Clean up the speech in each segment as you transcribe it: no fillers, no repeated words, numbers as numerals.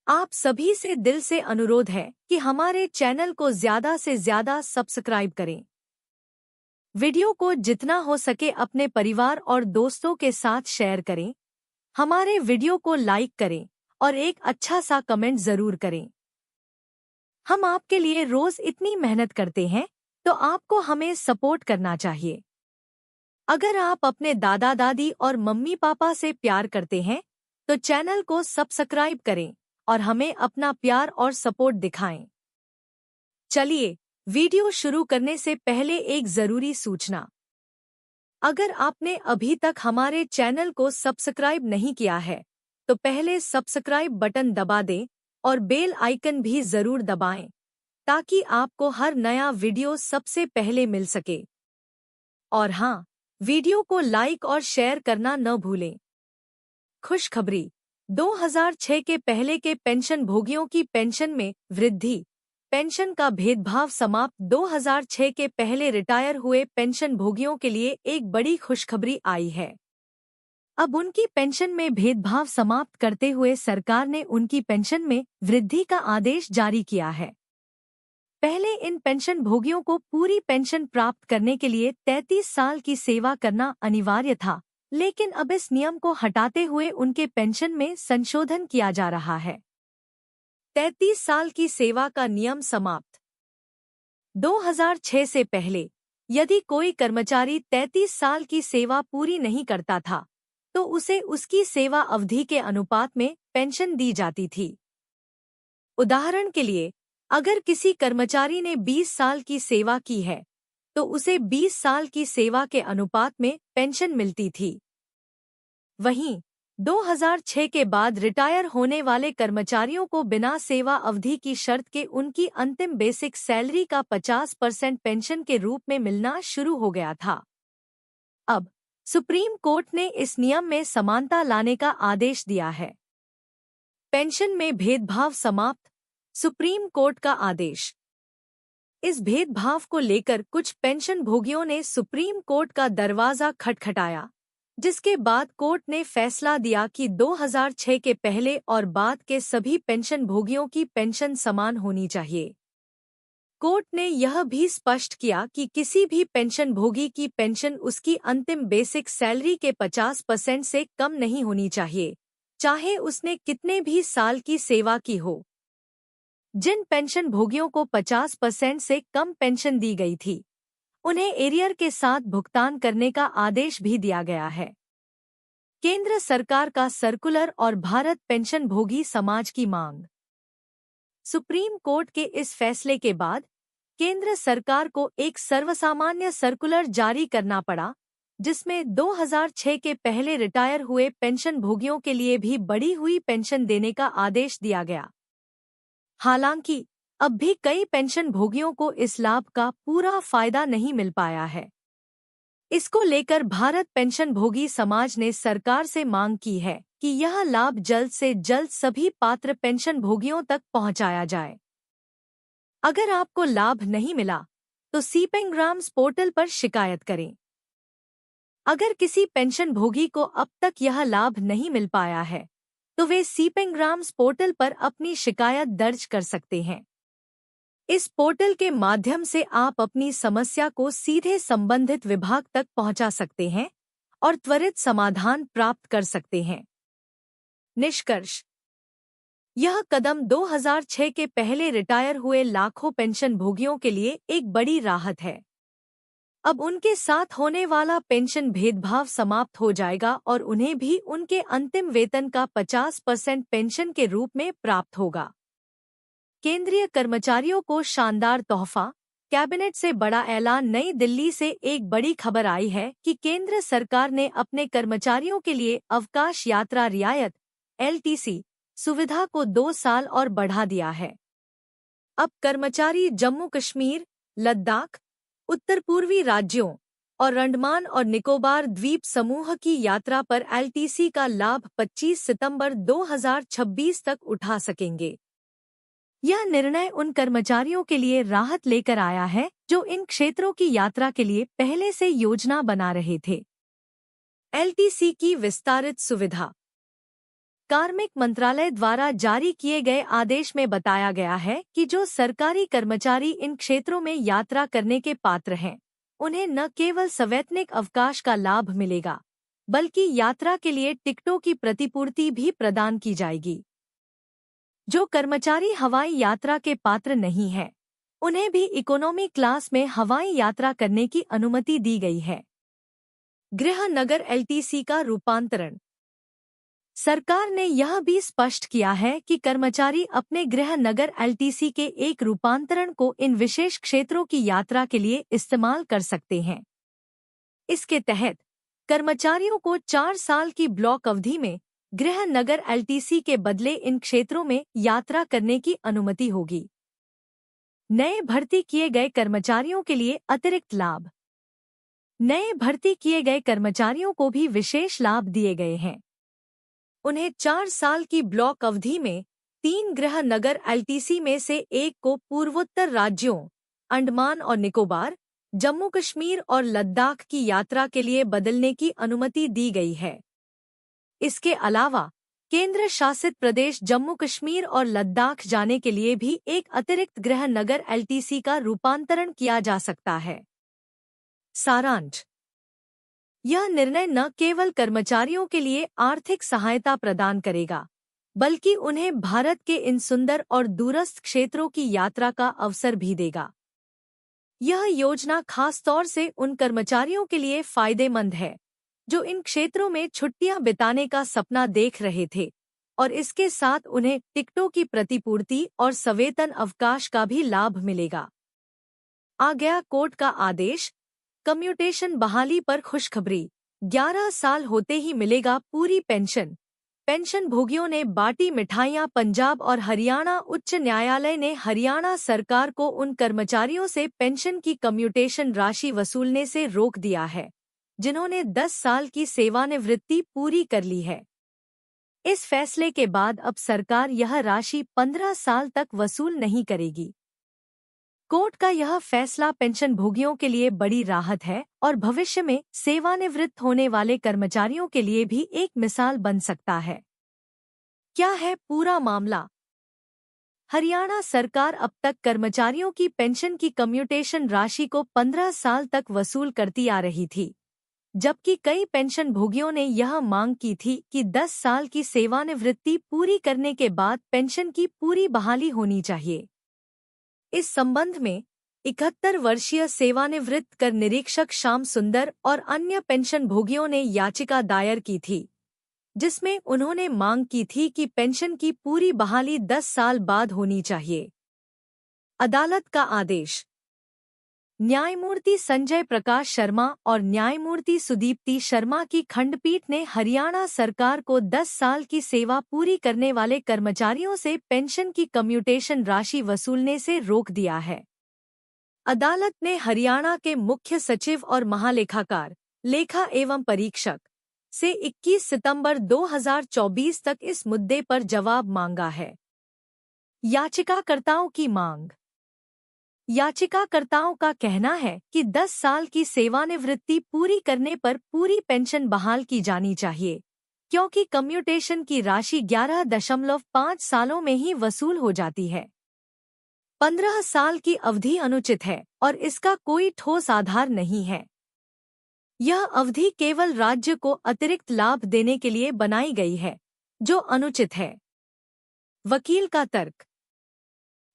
आप सभी से दिल से अनुरोध है कि हमारे चैनल को ज़्यादा से ज़्यादा सब्सक्राइब करें। वीडियो को जितना हो सके अपने परिवार और दोस्तों के साथ शेयर करें। हमारे वीडियो को लाइक करें और एक अच्छा सा कमेंट ज़रूर करें। हम आपके लिए रोज़ इतनी मेहनत करते हैं, तो आपको हमें सपोर्ट करना चाहिए। अगर आप अपने दादा दादी और मम्मी पापा से प्यार करते हैं, तो चैनल को सब्सक्राइब करें और हमें अपना प्यार और सपोर्ट दिखाएं। चलिए, वीडियो शुरू करने से पहले एक जरूरी सूचना। अगर आपने अभी तक हमारे चैनल को सब्सक्राइब नहीं किया है, तो पहले सब्सक्राइब बटन दबा दें और बेल आइकन भी जरूर दबाएं, ताकि आपको हर नया वीडियो सबसे पहले मिल सके। और हाँ, वीडियो को लाइक और शेयर करना न भूलें। खुशखबरी, 2006 के पहले के पेंशन भोगियों की पेंशन में वृद्धि। पेंशन का भेदभाव समाप्त। 2006 के पहले रिटायर हुए पेंशन भोगियों के लिए एक बड़ी खुशखबरी आई है। अब उनकी पेंशन में भेदभाव समाप्त करते हुए सरकार ने उनकी पेंशन में वृद्धि का आदेश जारी किया है। पहले इन पेंशन भोगियों को पूरी पेंशन प्राप्त करने के लिए 33 साल की सेवा करना अनिवार्य था, लेकिन अब इस नियम को हटाते हुए उनके पेंशन में संशोधन किया जा रहा है। 33 साल की सेवा का नियम समाप्त। 2006 से पहले यदि कोई कर्मचारी 33 साल की सेवा पूरी नहीं करता था, तो उसे उसकी सेवा अवधि के अनुपात में पेंशन दी जाती थी। उदाहरण के लिए, अगर किसी कर्मचारी ने 20 साल की सेवा की है, तो उसे 20 साल की सेवा के अनुपात में पेंशन मिलती थी। वहीं 2006 के बाद रिटायर होने वाले कर्मचारियों को बिना सेवा अवधि की शर्त के उनकी अंतिम बेसिक सैलरी का 50% पेंशन के रूप में मिलना शुरू हो गया था। अब सुप्रीम कोर्ट ने इस नियम में समानता लाने का आदेश दिया है। पेंशन में भेदभाव समाप्त। सुप्रीम कोर्ट का आदेश। इस भेदभाव को लेकर कुछ पेंशन भोगियों ने सुप्रीम कोर्ट का दरवाजा खटखटाया, जिसके बाद कोर्ट ने फैसला दिया कि 2006 के पहले और बाद के सभी पेंशन भोगियों की पेंशन समान होनी चाहिए। कोर्ट ने यह भी स्पष्ट किया कि किसी भी पेंशन भोगी की पेंशन उसकी अंतिम बेसिक सैलरी के 50% से कम नहीं होनी चाहिए, चाहे उसने कितने भी साल की सेवा की हो। जिन पेंशन भोगियों को 50% से कम पेंशन दी गई थी, उन्हें एरियर के साथ भुगतान करने का आदेश भी दिया गया है। केंद्र सरकार का सर्कुलर और भारत पेंशन भोगी समाज की मांग। सुप्रीम कोर्ट के इस फैसले के बाद केंद्र सरकार को एक सर्वसामान्य सर्कुलर जारी करना पड़ा, जिसमें 2006 के पहले रिटायर हुए पेंशन भोगियों के लिए भी बढ़ी हुई पेंशन देने का आदेश दिया गया। हालांकि अब भी कई पेंशन भोगियों को इस लाभ का पूरा फायदा नहीं मिल पाया है। इसको लेकर भारत पेंशन भोगी समाज ने सरकार से मांग की है कि यह लाभ जल्द से जल्द सभी पात्र पेंशन भोगियों तक पहुंचाया जाए। अगर आपको लाभ नहीं मिला, तो सीपेंग्राम्स पोर्टल पर शिकायत करें। अगर किसी पेंशन भोगी को अब तक यह लाभ नहीं मिल पाया है, तो वे सीपेंग्राम्स पोर्टल पर अपनी शिकायत दर्ज कर सकते हैं। इस पोर्टल के माध्यम से आप अपनी समस्या को सीधे संबंधित विभाग तक पहुंचा सकते हैं और त्वरित समाधान प्राप्त कर सकते हैं। निष्कर्ष, यह कदम 2006 के पहले रिटायर हुए लाखों पेंशन भोगियों के लिए एक बड़ी राहत है। अब उनके साथ होने वाला पेंशन भेदभाव समाप्त हो जाएगा और उन्हें भी उनके अंतिम वेतन का 50% पेंशन के रूप में प्राप्त होगा। केंद्रीय कर्मचारियों को शानदार तोहफा। कैबिनेट से बड़ा ऐलान। नई दिल्ली से एक बड़ी खबर आई है कि केंद्र सरकार ने अपने कर्मचारियों के लिए अवकाश यात्रा रियायत (LTC) सुविधा को 2 साल और बढ़ा दिया है। अब कर्मचारी जम्मू कश्मीर, लद्दाख, उत्तर पूर्वी राज्यों और अंडमान और निकोबार द्वीप समूह की यात्रा पर LTC का लाभ 25 सितंबर 2026 तक उठा सकेंगे। यह निर्णय उन कर्मचारियों के लिए राहत लेकर आया है जो इन क्षेत्रों की यात्रा के लिए पहले से योजना बना रहे थे। LTC की विस्तारित सुविधा। कार्मिक मंत्रालय द्वारा जारी किए गए आदेश में बताया गया है कि जो सरकारी कर्मचारी इन क्षेत्रों में यात्रा करने के पात्र हैं, उन्हें न केवल सवैतनिक अवकाश का लाभ मिलेगा, बल्कि यात्रा के लिए टिकटों की प्रतिपूर्ति भी प्रदान की जाएगी। जो कर्मचारी हवाई यात्रा के पात्र नहीं हैं, उन्हें भी इकोनॉमी क्लास में हवाई यात्रा करने की अनुमति दी गई है। गृह नगर एलटीसी का रूपांतरण। सरकार ने यह भी स्पष्ट किया है कि कर्मचारी अपने गृह नगर एलटीसी के एक रूपांतरण को इन विशेष क्षेत्रों की यात्रा के लिए इस्तेमाल कर सकते हैं। इसके तहत कर्मचारियों को 4 साल की ब्लॉक अवधि में गृह नगर एलटीसी के बदले इन क्षेत्रों में यात्रा करने की अनुमति होगी। नए भर्ती किए गए कर्मचारियों के लिए अतिरिक्त लाभ। नए भर्ती किए गए कर्मचारियों को भी विशेष लाभ दिए गए हैं। उन्हें 4 साल की ब्लॉक अवधि में 3 गृह नगर एलटीसी में से एक को पूर्वोत्तर राज्यों अंडमान और निकोबार, जम्मू कश्मीर और लद्दाख की यात्रा के लिए बदलने की अनुमति दी गई है। इसके अलावा केंद्र शासित प्रदेश जम्मू कश्मीर और लद्दाख जाने के लिए भी एक अतिरिक्त गृह नगर एलटीसी का रूपांतरण किया जा सकता है। सारांश। यह निर्णय न केवल कर्मचारियों के लिए आर्थिक सहायता प्रदान करेगा, बल्कि उन्हें भारत के इन सुंदर और दूरस्थ क्षेत्रों की यात्रा का अवसर भी देगा। यह योजना खास तौर से उन कर्मचारियों के लिए फायदेमंद है जो इन क्षेत्रों में छुट्टियां बिताने का सपना देख रहे थे, और इसके साथ उन्हें टिकटों की प्रतिपूर्ति और सवेतन अवकाश का भी लाभ मिलेगा। आ गया कोर्ट का आदेश। कम्यूटेशन बहाली पर खुशखबरी। 11 साल होते ही मिलेगा पूरी पेंशन। पेंशन भोगियों ने बांटी मिठाइयां। पंजाब और हरियाणा उच्च न्यायालय ने हरियाणा सरकार को उन कर्मचारियों से पेंशन की कम्यूटेशन राशि वसूलने से रोक दिया है जिन्होंने 10 साल की सेवानिवृत्ति पूरी कर ली है। इस फैसले के बाद अब सरकार यह राशि 15 साल तक वसूल नहीं करेगी। कोर्ट का यह फैसला पेंशन भोगियों के लिए बड़ी राहत है और भविष्य में सेवानिवृत्त होने वाले कर्मचारियों के लिए भी एक मिसाल बन सकता है। क्या है पूरा मामला? हरियाणा सरकार अब तक कर्मचारियों की पेंशन की कम्यूटेशन राशि को 15 साल तक वसूल करती आ रही थी, जबकि कई पेंशन भोगियों ने यह मांग की थी कि 10 साल की सेवानिवृत्ति पूरी करने के बाद पेंशन की पूरी बहाली होनी चाहिए। इस संबंध में 71 वर्षीय सेवानिवृत्त कर निरीक्षक श्याम सुंदर और अन्य पेंशन भोगियों ने याचिका दायर की थी, जिसमें उन्होंने मांग की थी कि पेंशन की पूरी बहाली 10 साल बाद होनी चाहिए। अदालत का आदेश। न्यायमूर्ति संजय प्रकाश शर्मा और न्यायमूर्ति सुदीप्ति शर्मा की खंडपीठ ने हरियाणा सरकार को 10 साल की सेवा पूरी करने वाले कर्मचारियों से पेंशन की कम्यूटेशन राशि वसूलने से रोक दिया है। अदालत ने हरियाणा के मुख्य सचिव और महालेखाकार, लेखा एवं परीक्षक से 21 सितंबर 2024 तक इस मुद्दे पर जवाब मांगा है। याचिकाकर्ताओं की मांग। याचिकाकर्ताओं का कहना है कि 10 साल की सेवानिवृत्ति पूरी करने पर पूरी पेंशन बहाल की जानी चाहिए, क्योंकि कम्यूटेशन की राशि 11.5 सालों में ही वसूल हो जाती है। 15 साल की अवधि अनुचित है और इसका कोई ठोस आधार नहीं है। यह अवधि केवल राज्य को अतिरिक्त लाभ देने के लिए बनाई गई है, जो अनुचित है। वकील का तर्क।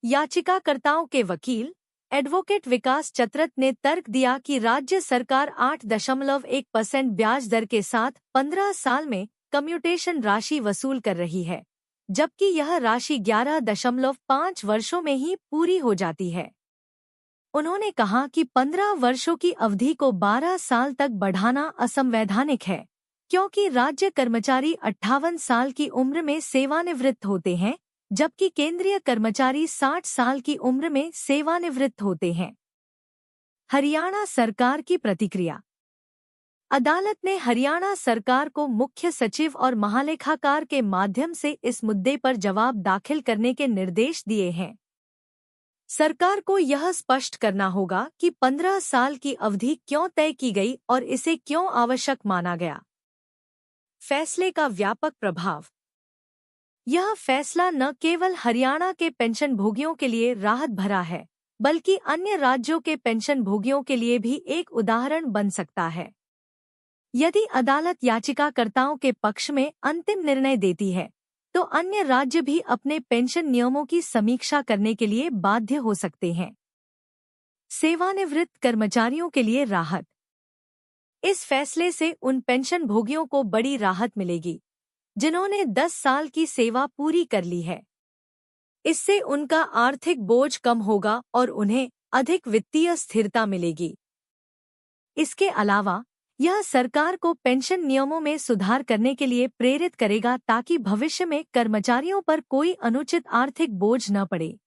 याचिकाकर्ताओं के वकील एडवोकेट विकास चतरथ ने तर्क दिया कि राज्य सरकार 8.1% ब्याज दर के साथ 15 साल में कम्यूटेशन राशि वसूल कर रही है, जबकि यह राशि 11.5 वर्षों में ही पूरी हो जाती है। उन्होंने कहा कि 15 वर्षों की अवधि को 12 साल तक बढ़ाना असंवैधानिक है, क्योंकि राज्य कर्मचारी 58 साल की उम्र में सेवानिवृत्त होते हैं, जबकि केंद्रीय कर्मचारी 60 साल की उम्र में सेवानिवृत्त होते हैं। हरियाणा सरकार की प्रतिक्रिया। अदालत ने हरियाणा सरकार को मुख्य सचिव और महालेखाकार के माध्यम से इस मुद्दे पर जवाब दाखिल करने के निर्देश दिए हैं। सरकार को यह स्पष्ट करना होगा कि 15 साल की अवधि क्यों तय की गई और इसे क्यों आवश्यक माना गया। फैसले का व्यापक प्रभाव। यह फैसला न केवल हरियाणा के पेंशन भोगियों के लिए राहत भरा है, बल्कि अन्य राज्यों के पेंशन भोगियों के लिए भी एक उदाहरण बन सकता है। यदि अदालत याचिकाकर्ताओं के पक्ष में अंतिम निर्णय देती है, तो अन्य राज्य भी अपने पेंशन नियमों की समीक्षा करने के लिए बाध्य हो सकते हैं। सेवानिवृत्त कर्मचारियों के लिए राहत। इस फैसले से उन पेंशन भोगियों को बड़ी राहत मिलेगी जिन्होंने 10 साल की सेवा पूरी कर ली है। इससे उनका आर्थिक बोझ कम होगा और उन्हें अधिक वित्तीय स्थिरता मिलेगी। इसके अलावा यह सरकार को पेंशन नियमों में सुधार करने के लिए प्रेरित करेगा ताकि भविष्य में कर्मचारियों पर कोई अनुचित आर्थिक बोझ न पड़े।